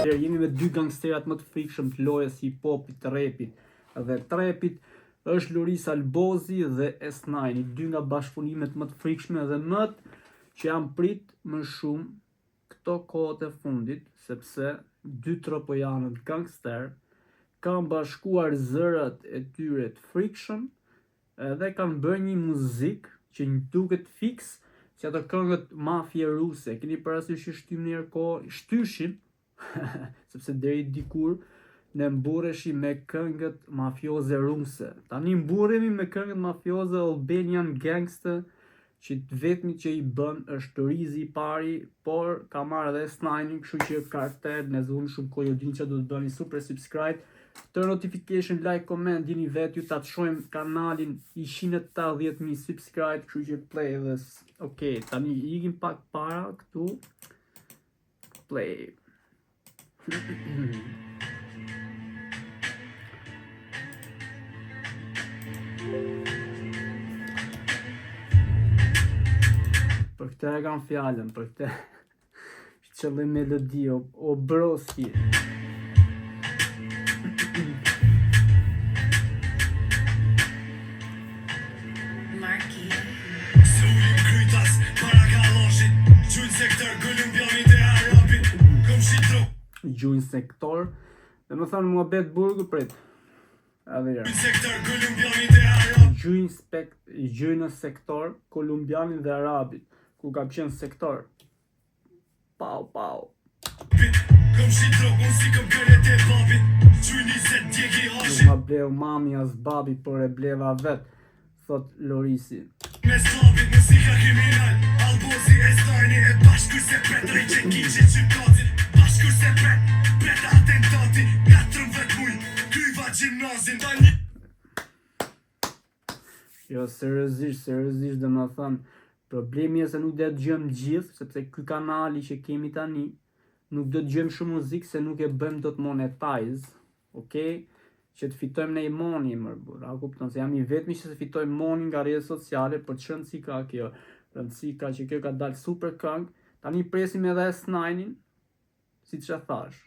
Jemi me dy gangsterat më të frikshëm të lojës hip-hopit, të rapit dhe trapit, është Loris Albozi dhe S9, dy nga bashkëpunimet më të frikshme dhe më që jam prit më shumë këto kohët e fundit, sepse dy tropojanët gangster kanë bashkuar zërat e tyre të frikshëm dhe kanë bërë një muzikë që një duket fix si ato këngët mafie ruse. Keni parasysh që shtyshin sepse deri dikur ne mburreshim me këngët mafioze ruse. Tani mburremi me këngët mafioze Albanian Gangsta, që vetmi që i bën është Rizi i pari, por ka marrë edhe S9, kështu që kartel, ne zunë shumë kohë, ju dini që do të bëni super subscribe, turn notification, like, comment, dini vetë ju ta të shojmë kanalin i 180.000 subscribe, kështu që play this. Okej, tani ikim pak para këtu. Play. Për këtë e kam fjallën, për këtë qëllim melodi, o broski. Marki Sulim krytas, para kaloshit, gjujnë sektor, Kolumbianit e Arabit, kom shitro. Gjujnë sektor, dhe më thanë mua betë burgu prit. Gjujnë sektor, Kolumbianit e Arabit. Gjujnë sektor, Kolumbianit dhe Arabit. Ku ka qenë sektor. Pau. Kom shitro, unë si kom kërët e babit, gjujnë 20 djegi hashit. Nuk ma bleu mami as babi, por e bleva vet, thot Lorisi. Me slavit, muzika kriminal, Albozi e S9 e bashkur se pret, rejqe kiqe qytatin, bashkur se pret atentati, 14 muj, kryva gjimnazin, tani. Jo, seriozisht, dhe më thënë, problemi e se nuk dhe të gjëmë gjithë, sepse ky kanali që kemi tani, nuk do të gjëmë shumë muzikë se nuk e bëjmë do të monetize, okej? Që të fitojmë ne i moni, mërbur, a kupton, se jam i vetmi që se fitojmë moni nga rrjetet sociale, për që rëndësi ka kjo, rëndësi ka që kjo ka dalë super këngë, tani presim edhe S9-in, si që thash,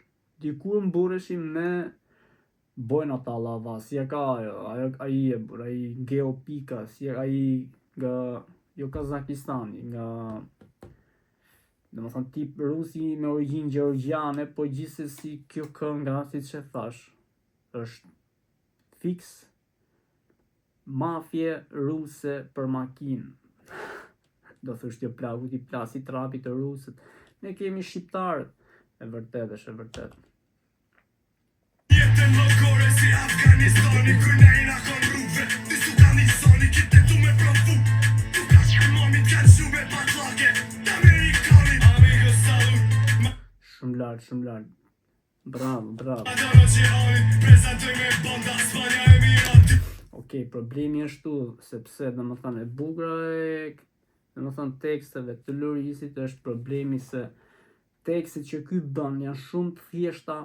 dikur mbureshim me Bojna Talava, si e ka aji e bur, aji Geopika, si e aji nga, jo Kazakistani, nga, dhe më thënë tip rusi me origjinë gjeorgjiane, po gjithsesi kjo kënga, si që thash, është fix mafje ruse për makinë. Do thësht jo plagu t'i plasi trapit të rusët. Ne kemi shqiptarët. E vërtet. Jetën lokore si Afganistani, kërnejna kon rruve, disu ka njësoni, kite tu me profu, tu ka shmamit kanë shume patlake, t'Amerikani, amigo salut. Shumë lartë. Bravo. Okej, problemi është tu, sepse dhe më thënë e bugra dhe më thënë teksteve të Lorisit është problemi se tekstet që ky bën janë shumë të thjeshta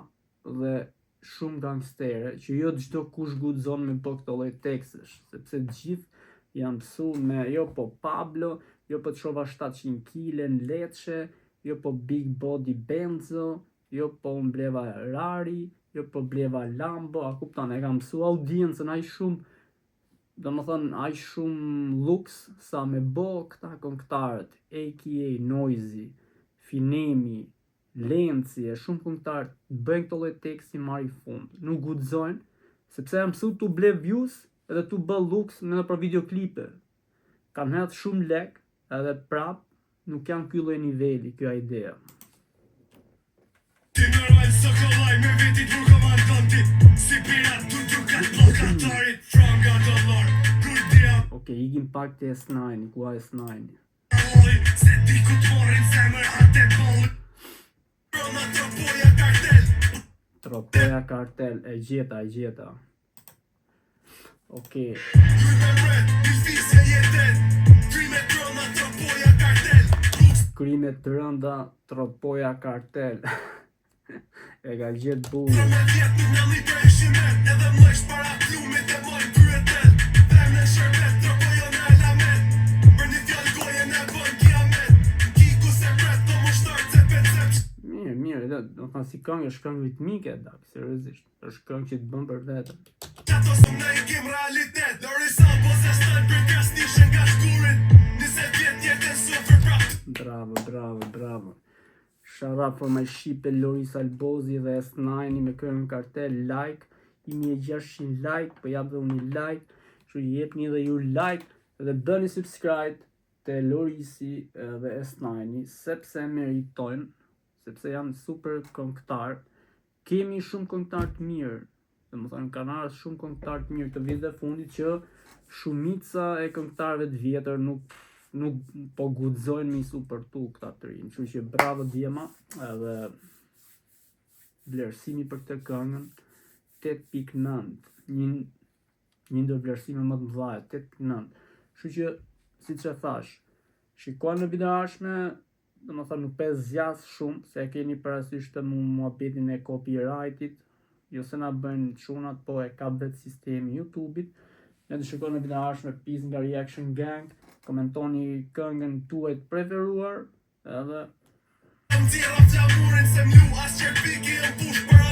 dhe shumë gangstere, që jo çdo kush guxon me bë këto lloj tekstesh, sepse gjithë janë mësu me jo po Pablo, jo po të shova 700 kg në Lecce, jo po Big Body Benzo, jo po mbleva Rari, jo po bleva Lambo, a kupton, e kam mësu audiencën aq shumë, do më thënë aq shumë luks sa me bo këta këngëtarët, a.k.a. Noizi, Finemi, Lenci, e shumë këngëtarët bëjnë këto lloj teksti marri fund, nuk guxojnë, sepse jam mësu tu ble views edhe tu bë luks në për videoklipe, kanë hedh shumë lek edhe prap nuk janë ky lloj niveli, kjo idea. Ti normal sokollaj me vetit për komandanti, si pirat du dukat blokatarit, franga dollar, kur dia. Okej, ikim pak të S9, ku a S9. Se di ku t'morin zemër atë bolli, Roma tropoja kartel. Tropoja kartel, e gjeta. Okej. Kuj me bret, një fisje jetet, krime trona tropoja kartel. Krime të rënda, tropoja kartel. E ka gjetë burë. Pro me vjet nuk në një për shimet, edhe mlejsh para plumit e mojnë kryetel. Dhe me shërbet, tropojo në elamet, për një fjallë goje në bën kiamet. Kiku se bret, to më shtartë se pecep. Mirë, do si këngë, është këngë ritmike, seriozisht. Është këngë që të bën për veten. Qato së ne i kem realitet Dorisa bosa stan për kasnishën nga shkurit 20 vjet jetën sofër prap Bravo. Shout out for my shqipe Loris Albozi dhe S9 me këngën Kartel, like, 1600 like, po jap dhe unë një like, kështu jepni edhe ju like dhe bëni subscribe te Lorisi dhe S9 sepse meritojnë, sepse janë super këngëtar. Kemi shumë këngëtar të mirë, domethënë kanë ardhur shumë këngëtar të mirë të viteve fundit që shumica e këngëtarëve të vjetër nuk po guxojnë me i supportu këta të rinj. Kështu që bravo Djema, edhe vlerësimi për këtë këngën 8.9, një ndër vlerësime më të mëdha, 8.9. Kështu që siç e thash, shikoj në video ardhshme, domethënë nuk pes zjas shumë, se e keni parasysh të muhabetin e copyrightit, jo se na bëjnë çunat, po e ka vetë sistemi YouTube-it. Ne të shikojmë në video ardhshme pjesë nga Reaction Gang, komentoni këngën tuaj të preferuar, edhe Më tjera flamurin se mju as që piki e push për